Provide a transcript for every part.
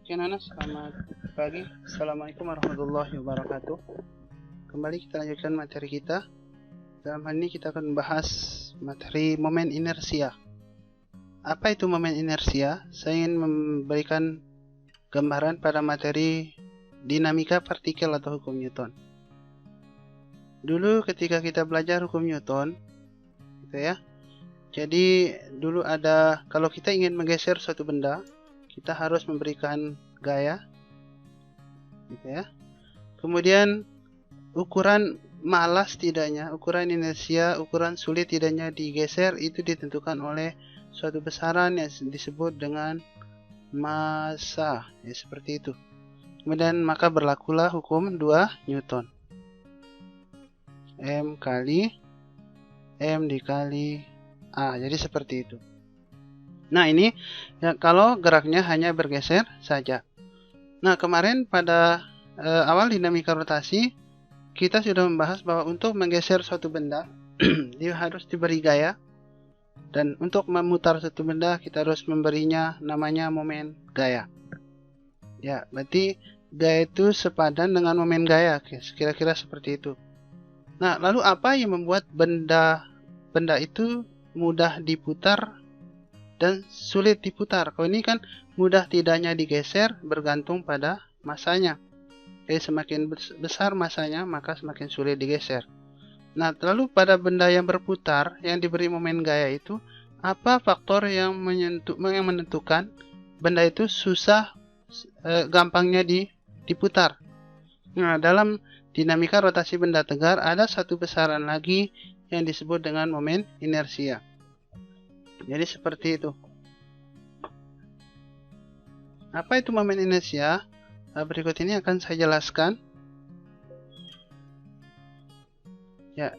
Oke Nana, selamat pagi. Assalamualaikum warahmatullahi wabarakatuh. Kembali kita lanjutkan materi kita. Dalam hal ini kita akan membahas materi momen inersia. Apa itu momen inersia? Saya ingin memberikan gambaran pada materi dinamika partikel atau hukum Newton. Dulu ketika kita belajar hukum Newton, gitu ya. Jadi dulu ada, kalau kita ingin menggeser suatu benda, kita harus memberikan gaya, gitu ya. Kemudian ukuran malas tidaknya, ukuran inersia, ukuran sulit tidaknya digeser itu ditentukan oleh suatu besaran yang disebut dengan massa, ya seperti itu. Kemudian maka berlakulah hukum 2 Newton. M kali M dikali A. Jadi seperti itu. Nah ini ya, kalau geraknya hanya bergeser saja. Nah kemarin pada awal dinamika rotasi kita sudah membahas bahwa untuk menggeser suatu benda dia harus diberi gaya, dan untuk memutar suatu benda kita harus memberinya namanya momen gaya. Ya berarti gaya itu sepadan dengan momen gaya, kira-kira seperti itu. Nah lalu apa yang membuat benda itu mudah diputar dan sulit diputar? Kalau ini kan mudah tidaknya digeser bergantung pada masanya. Jadi semakin besar masanya maka semakin sulit digeser. Nah lalu pada benda yang berputar yang diberi momen gaya itu, apa faktor yang menentukan benda itu susah gampangnya diputar? Nah dalam dinamika rotasi benda tegar ada satu besaran lagi yang disebut dengan momen inersia. Jadi seperti itu. Apa itu momen inersia? Berikut ini akan saya jelaskan. Ya,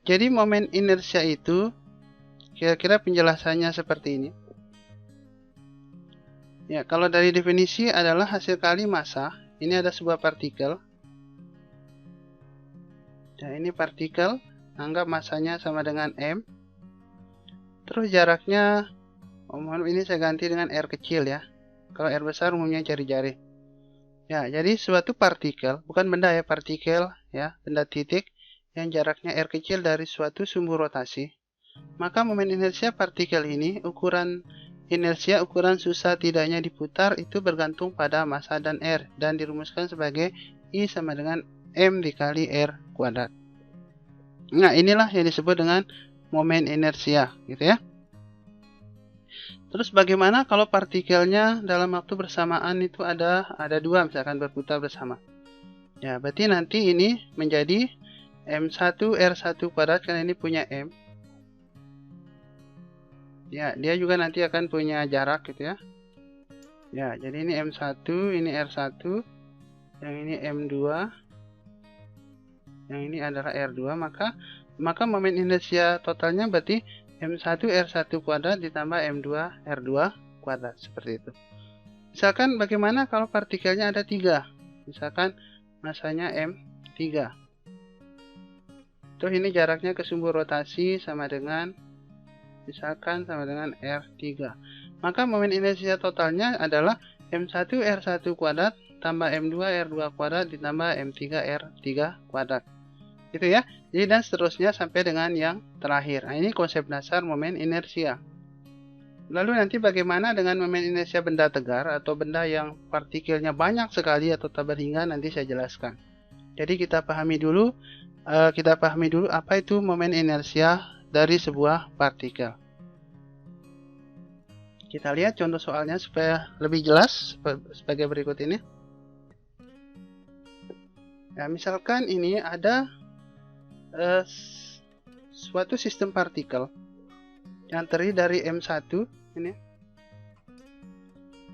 jadi momen inersia itu kira-kira penjelasannya seperti ini. Ya, kalau dari definisi adalah hasil kali massa. Ini ada sebuah partikel. Ya, ini partikel. Anggap massanya sama dengan M. Terus jaraknya, mohon ini saya ganti dengan R kecil ya. Kalau R besar umumnya jari-jari. Ya, jadi suatu partikel, bukan benda ya, partikel ya, benda titik yang jaraknya R kecil dari suatu sumbu rotasi. Maka momen inersia partikel ini, ukuran inersia, ukuran susah tidaknya diputar itu bergantung pada massa dan R, dan dirumuskan sebagai I sama dengan M dikali R kuadrat. Nah, inilah yang disebut dengan momen inersia, gitu ya. Terus bagaimana kalau partikelnya dalam waktu bersamaan itu ada dua, misalkan berputar bersama. Ya, berarti nanti ini menjadi M1 R1 kuadrat karena ini punya M. Ya, dia juga nanti akan punya jarak gitu ya. Ya, jadi ini M1, ini R1, yang ini M2, yang ini adalah R2, maka momen inersia totalnya berarti M1 R1 kuadrat ditambah M2 R2 kuadrat, seperti itu. Misalkan bagaimana kalau partikelnya ada 3, misalkan massanya M3. Terus ini jaraknya ke sumbu rotasi sama dengan misalkan sama dengan R3. Maka momen inersia totalnya adalah M1 R1 kuadrat tambah M2 R2 kuadrat ditambah M3 R3 kuadrat. Gitu ya. Jadi dan seterusnya sampai dengan yang terakhir. Nah, ini konsep dasar momen inersia. Lalu nanti bagaimana dengan momen inersia benda tegar atau benda yang partikelnya banyak sekali atau tak berhingga, nanti saya jelaskan. Jadi kita pahami dulu apa itu momen inersia dari sebuah partikel. Kita lihat contoh soalnya supaya lebih jelas sebagai berikut ini. Ya, misalkan ini ada suatu sistem partikel yang terdiri dari M1 ini,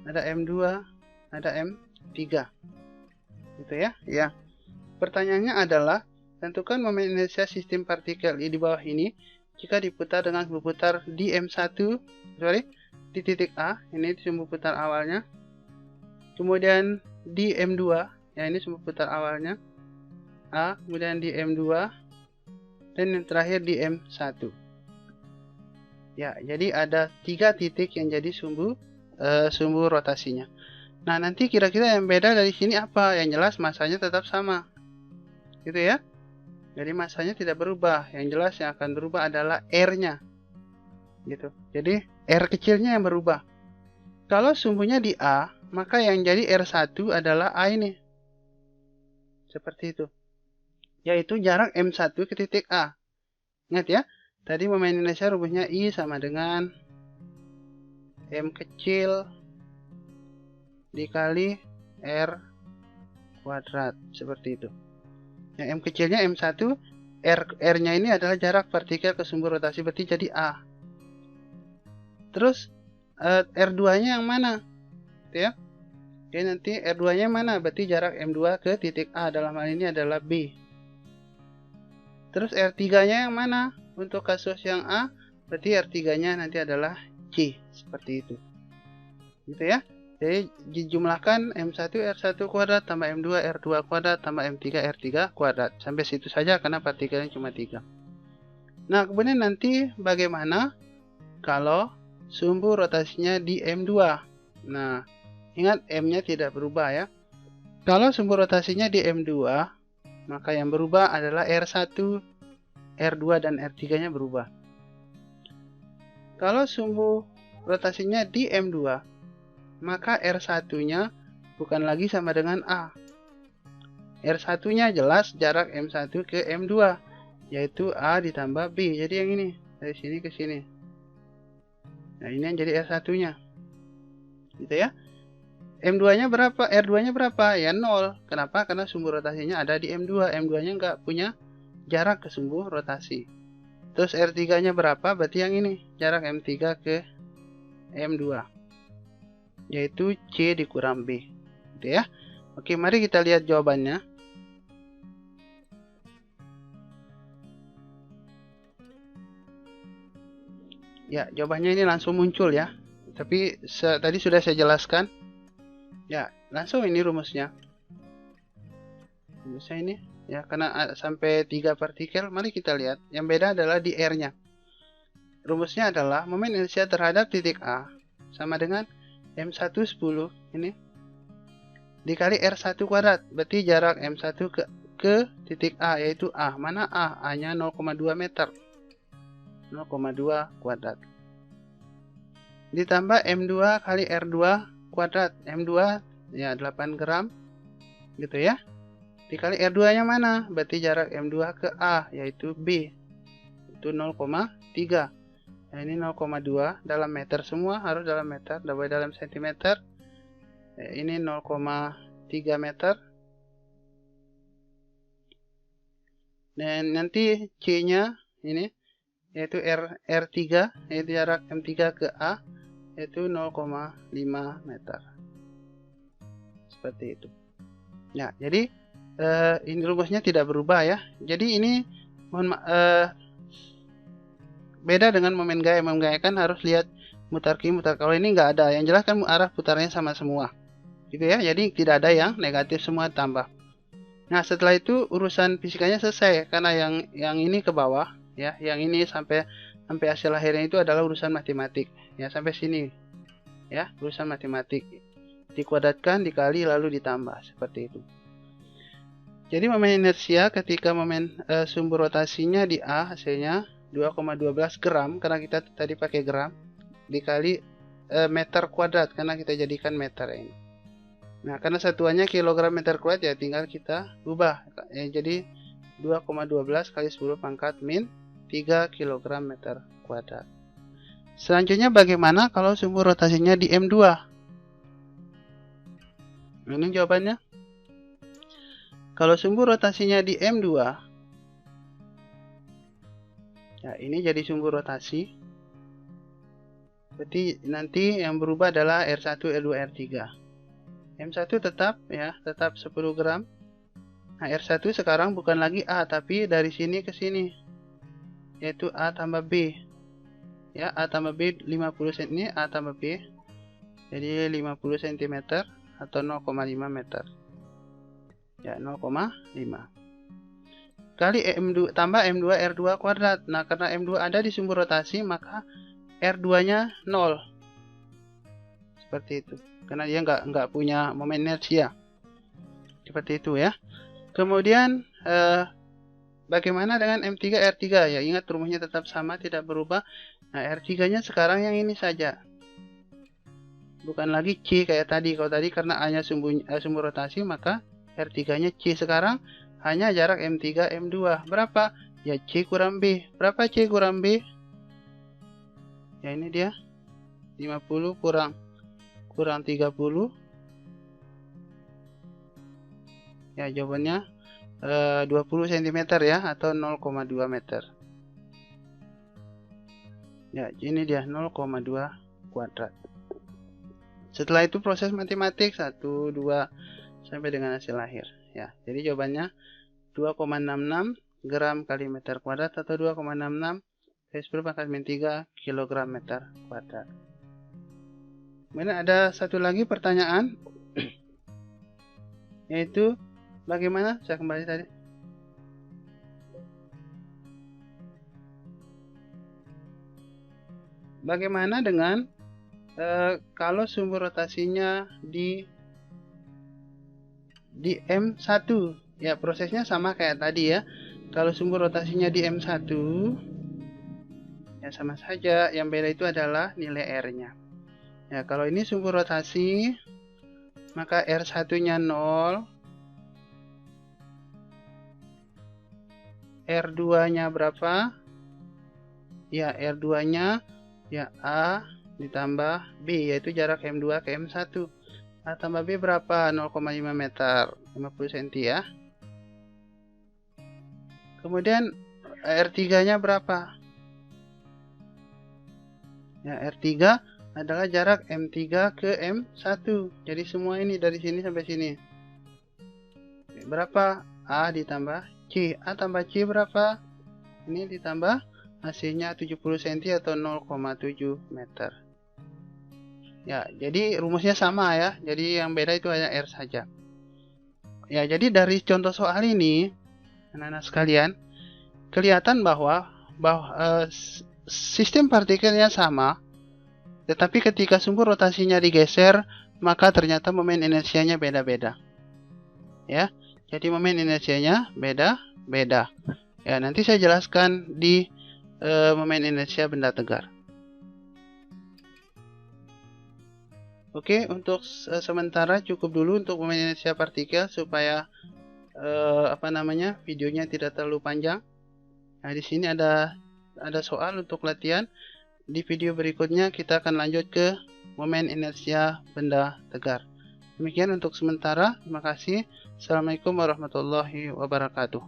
ada M2, ada M3, gitu ya. Ya, pertanyaannya adalah tentukan momen inersia sistem partikel di bawah ini jika diputar dengan berputar di M1, di titik A, ini sumbu putar awalnya, kemudian di M2, ya ini sumbu putar awalnya A, kemudian di M2, dan yang terakhir di M1. Ya, jadi ada 3 titik yang jadi sumbu rotasinya. Nah, nanti kira-kira yang beda dari sini apa? Yang jelas masanya tetap sama. Gitu ya. Jadi masanya tidak berubah. Yang jelas yang akan berubah adalah R-nya. Gitu. Jadi R kecilnya yang berubah. Kalau sumbunya di A, maka yang jadi R1 adalah A ini. Seperti itu. Yaitu jarak M1 ke titik A. Ingat ya, tadi momen inersia rumusnya I sama dengan M kecil dikali R kuadrat. Seperti itu. Yang M kecilnya M1, R-nya ini adalah jarak partikel ke sumbu rotasi, berarti jadi A. Terus R2-nya yang mana? Ya. Oke, nanti R2-nya mana? Berarti jarak M2 ke titik A, dalam hal ini adalah B. Terus R3-nya yang mana? Untuk kasus yang A, berarti R3-nya nanti adalah C. Seperti itu. Gitu ya. Jadi dijumlahkan M1 R1 kuadrat tambah M2 R2 kuadrat tambah M3 R3 kuadrat. Sampai situ saja karena partikelnya cuma 3. Nah, kemudian nanti bagaimana kalau sumbu rotasinya di M2? Nah, ingat M-nya tidak berubah ya. Kalau sumbu rotasinya di M2, maka yang berubah adalah R1, R2, dan R3-nya berubah. Kalau sumbu rotasinya di M2, maka R1-nya bukan lagi sama dengan A. R1-nya jelas jarak M1 ke M2, yaitu A ditambah B. Jadi yang ini, dari sini ke sini. Nah, ini yang jadi R1-nya. Gitu ya. M2-nya berapa? R2-nya berapa? Ya 0. Kenapa? Karena sumbu rotasinya ada di M2. M2-nya nggak punya jarak ke sumbu rotasi. Terus R3-nya berapa? Berarti yang ini, jarak M3 ke M2. Yaitu C dikurang B. Gitu ya. Oke, mari kita lihat jawabannya. Ya, jawabannya ini langsung muncul ya. Tapi tadi sudah saya jelaskan. Ya, langsung ini rumusnya. Rumusnya ini ya, karena sampai 3 partikel. Mari kita lihat. Yang beda adalah di R-nya. Rumusnya adalah momen inersia terhadap titik A sama dengan M1 10 ini dikali R1 kuadrat. Berarti jarak M1 ke titik A, yaitu A. Mana A? A-nya 0,2 meter. 0,2 kuadrat. Ditambah M2 kali R2 kuadrat. M2 ya 8 gram. Gitu ya. Dikali R2-nya mana? Berarti jarak M2 ke A, yaitu B. Itu 0,3. Nah, ini 0,2 dalam meter semua, harus dalam meter, tidak boleh dalam sentimeter. Ini 0,3 meter. Dan nanti C-nya ini yaitu R3, yaitu jarak M3 ke A, yaitu 0,5 meter. Seperti itu. Ya, jadi ini rumusnya tidak berubah ya. Jadi ini beda dengan momen gaya. Momen gaya kan harus lihat mutar kiri, mutar. Kalau ini nggak ada. Yang jelas kan arah putarnya sama semua. Gitu ya. Jadi tidak ada yang negatif, semua tambah. Nah, setelah itu urusan fisikanya selesai karena yang ini ke bawah ya. Yang ini sampai hasil akhirnya itu adalah urusan matematik. Ya, sampai sini. Ya, urusan matematik. Dikuadratkan, dikali, lalu ditambah seperti itu. Jadi momen inersia ketika momen sumbu rotasinya di A hasilnya 2,12 gram karena kita tadi pakai gram dikali meter kuadrat karena kita jadikan meter ini. Nah, karena satuannya kilogram meter kuadrat ya tinggal kita ubah. Jadi 2,12 kali 10 pangkat min 3 kg meter kuadrat. Selanjutnya bagaimana kalau sumbu rotasinya di M2? Ini jawabannya. Kalau sumbu rotasinya di M2, ya ini jadi sumbu rotasi. Berarti nanti yang berubah adalah R1, R2, R3. M1 tetap ya, tetap 10 gram. Nah, R1 sekarang bukan lagi A, tapi dari sini ke sini. Yaitu A tambah B. Ya, A tambah B 50 cm, A tambah B. Jadi 50 cm atau 0,5 meter. Ya, 0,5. Kali M2 tambah M2 R2 kuadrat. Nah, karena M2 ada di sumbu rotasi, maka R2-nya 0. Seperti itu. karena dia nggak punya momen inersia. Seperti itu ya. Kemudian bagaimana dengan M3 R3? Ya, ingat rumusnya tetap sama, tidak berubah. Nah, R3-nya sekarang yang ini saja. Bukan lagi C kayak tadi. Kalau tadi karena A-nya sumbu rotasi, maka R3-nya C. Sekarang hanya jarak M3 M2. Berapa? Ya C kurang B. Berapa C kurang B? Ya ini dia. 50 kurang 30. Ya jawabannya 20 cm ya, atau 0,2 meter. Ya ini dia 0,2 kuadrat. Setelah itu proses matematik 1, 2 sampai dengan hasil akhir ya. Jadi jawabannya 2,66 gram kali meter kuadrat, atau 2,66 10⁻³ kilogram meter kuadrat. Kemudian ada satu lagi pertanyaan yaitu bagaimana, saya kembali tadi. Bagaimana dengan kalau sumbu rotasinya di M1? Ya, prosesnya sama kayak tadi ya. Kalau sumbu rotasinya di M1, ya sama saja. Yang beda itu adalah nilai R-nya. Ya, kalau ini sumbu rotasi, maka R1-nya 0, R2-nya berapa? Ya, R2-nya ya A ditambah B, yaitu jarak M2 ke M1. A tambah B berapa? 0,5 meter, 50 cm ya. Kemudian R3-nya berapa? Ya, R3 adalah jarak M3 ke M1. Jadi semua ini dari sini sampai sini. Berapa? A ditambah C. A tambah C berapa? Ini ditambah hasilnya 70 cm atau 0,7 meter. Ya, jadi rumusnya sama ya. Jadi yang beda itu hanya R saja. Ya, jadi dari contoh soal ini, anak-anak sekalian, kelihatan bahwa sistem partikelnya sama, tetapi ketika sumbu rotasinya digeser, maka ternyata momen inersianya beda-beda. Ya, jadi momen inersianya beda-beda. Ya, nanti saya jelaskan di momen inersia benda tegar. Oke, untuk sementara cukup dulu untuk momen inersia partikel supaya videonya tidak terlalu panjang. Nah, di sini ada soal untuk latihan. Di video berikutnya kita akan lanjut ke momen inersia benda tegar. Demikian untuk sementara. Terima kasih. Assalamualaikum warahmatullahi wabarakatuh.